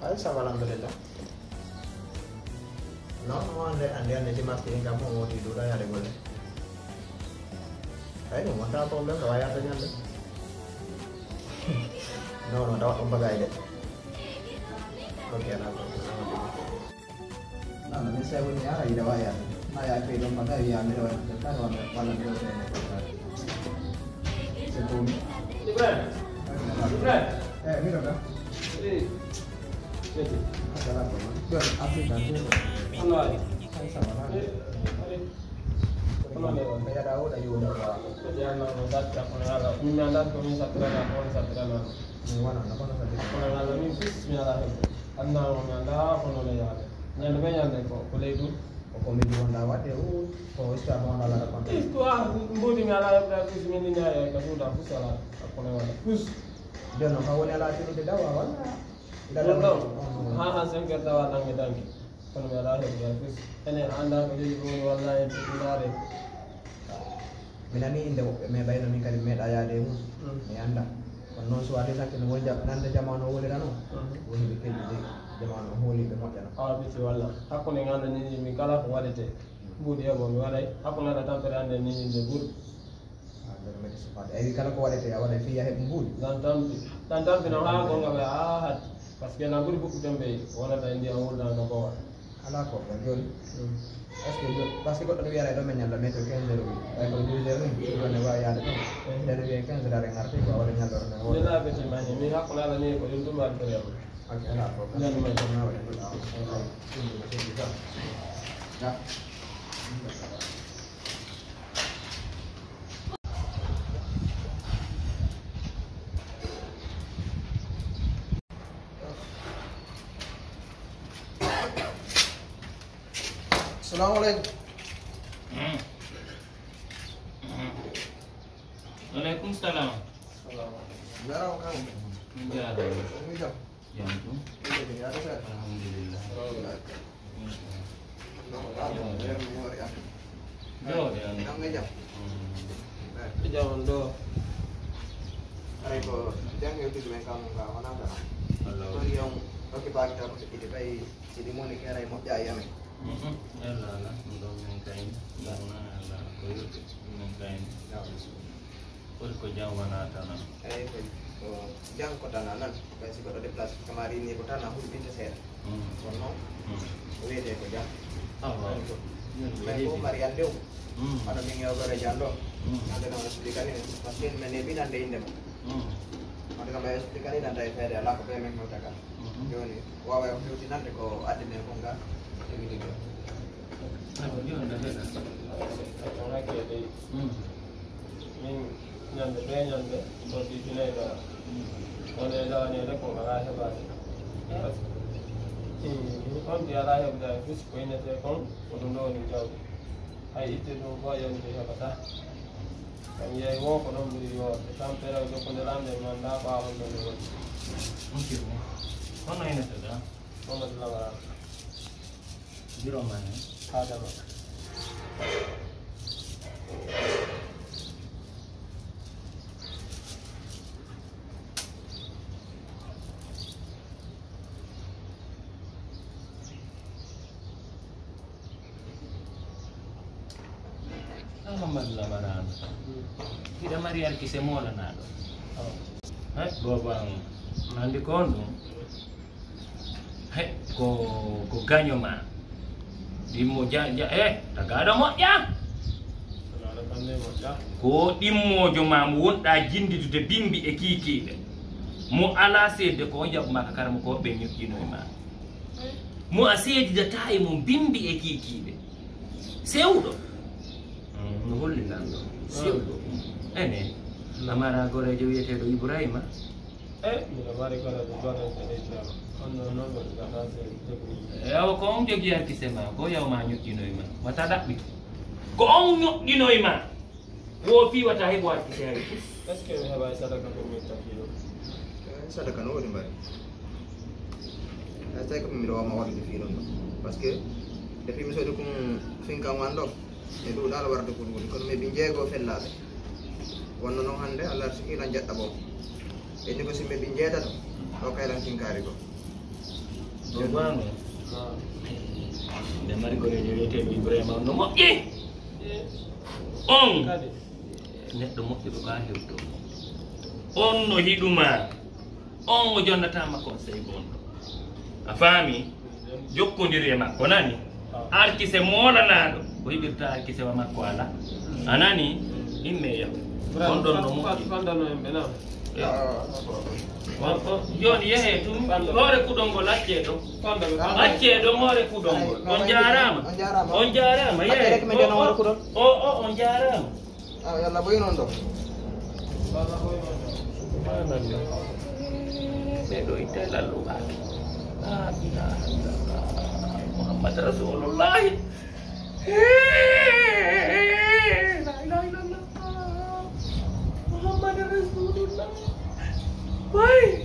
Alhamdulillah. No, ande cuma kirim kamu mau tidur aja deh boleh. Ayo, mata apa udah kawaya tanya deh. No, dapat pembagai deh. Oke, Nah, saya punya arah ida waya. Nah, ya film pada yang ada kan warna biru saya. Sebelum. Ibran. Mira dah. Jadi. Ada apa? Tuan, aplikasi. Ano ay? Saya sama lah. Ano lewat? Kaya daw na yun na. Kaya na nadat ako na ala. Kung nadat ko sa tirana ko sa tirana. Iwan na ko na sa dito. Ako na ala min fis mi ala. Anna ko na ala ko na ala. Nyan ba yan ko kulay do? O komedi wanda wate o iska mo na la konta. Isto mbodi mi ala ya fis mi ni ya ka suda fusala ako na wala. Fus. Jono ka wala la tinu de dawa wala. Dalam ha sen kerta wala ngi dangi. Kono mi ala ya fis. Ene anda ko di ko wala ya dinare. Minani inde me bayno min kadi meɗa yaade mum mi anda kono noon so ade sakke no wonja nande jamanu wolirano woni ɓe kelli jamanu hooliɓe moƴƴana awa biti walla hakkunde ganda nini mi kala ko waɗete mbuuɗi ebo mi waɗay hakkunde anda tampere ande nini nde ɓuuri nder mede sofade ayi kala ko waɗete a waɗa fiya heɓe mbuuɗi tan tampi no ha gonga ɓe a hatti par ce que na ɓuuri ɓuɓɓuten ɓe wonata e ndiyam wurdano ko waɗa ala ko ɓe joni est ce que par ce que goɗɗo no wiyata ɗo men ñalla météo 15 heures wi ko 12 heures ni joni wawi yaade ɗon nden wiye 15 heures ngarte ko a waɗa ñallore men ni laaɓe timani mi hakkunde ala ni ko yum ɗum waɗi fere ok ala ko Nden may na waɗa ɗo Assalamualaikum. Waalaikumsalam. Berapa kamu? Menjara. Mijam. Yang itu. Ini ada saya. Alhamdulillah. Yo, yang mijam. jaman ɗo Ay ko jang yo tudu men kam ga wana ga. Halo. To yang oke bagi ta ko sikiti bay sidi mo ni kera mo ya yame. Yalla la ndo men kain. Darna la ko men kain. Ko jawana tanam. Ay ko jang ko tananan kay si ko de place kemarin ni ko tanah hu binte ser. Kono wede ko jang. Allah. Men ko marian dew. Ada minggu gara jando. Ada nama explicar ini. Pasti menebi dan de indem. Ada nama explicar ini dan dari fere ala ko be men ko taka. Joni wawa yo fiuti nande ko adine ko nga. Ini ko. Apa dia ndak ada. ona kede min ñande ɓe ñande so di finayɗa one lawanede ko ala heɓade on ɗi ala heɓda fis ko innete kon ko ɗum ɗo woni jawdi hay itte ɗum fo yewde heɓata kam yeey wo ko ɗon ɓuri yorde tampere jokkude lamde man nda ɓawon ɗo nde woni Mungkin. Mana ini sudah? mamadou lamara Biro mana? adama Alhamdulillah barang. Tidak mariar kisemola nado. Bobang nandi kondo. Ko ganyo ma. Dimmo ja tagada moƴƴa. sonaɗa kamne moƴƴa Ko ɗimmojo ma mo wonɗa jinditude bimbi e kikiɗe. Mo ala seede ko jaɓ maka karamo ko ɓe ñoƴƴino e ma. Mo a seedidata e mo bimbi e kikiɗe. Sewɗo. No hollinan ɗo. Sewɗo. Ene. Amara gorejo wiyeteɗo Ibrahima. mbiɗa mari kono ɗo jonante ɗe ceerno on noon noon waɗi gata se jogui Ewa ko on jogi arkise ma ko yawma ñoƴƴino e ma. Wata ɗaɓɓito. Ko on ñoƴƴino e ma. Wo fiwata heɓo arkise hay. est ce que mi heɓa sadaka ko min takiɗo Sadaka no woni mbari. Ay tay ko mi do ma wadi fi non parce que depuis mi sodi kum finka wando e do dal warde ko woni kono me bi jeego fellaade. Wonno non hande Allah sikki lan jadda bo. E ni ko si me bi jeeda to o kay lan finkari ko. Bang. Nah. Dan mari ko rewete do Ibrahima no moƴƴi. On Kadi. neɗɗo moƴƴuɗo ka hewto. On no hiɗuma. On mo jonnatama conseil gonɗo. A faami? Jokkodiri e makko nani? Arkise molanaɗo ko hiɓirta arkise wa makko ala. A nani? Imme yaw. On ɗon no moƴƴi. Fandano en ɓe nam. Joni yehe tum hoore kuɗol ngol acce ɗo. Acce ɗo hoore kuɗol ngol. On jarama. On jarama. Yehe. On jarama. Yalla boy non ɗo. Ɓeɗo itte lalluɓaki. La ilaha illallah. Muhammad Rasulullahi. La ilaha illallah. Muhammad Rasulullah. Why?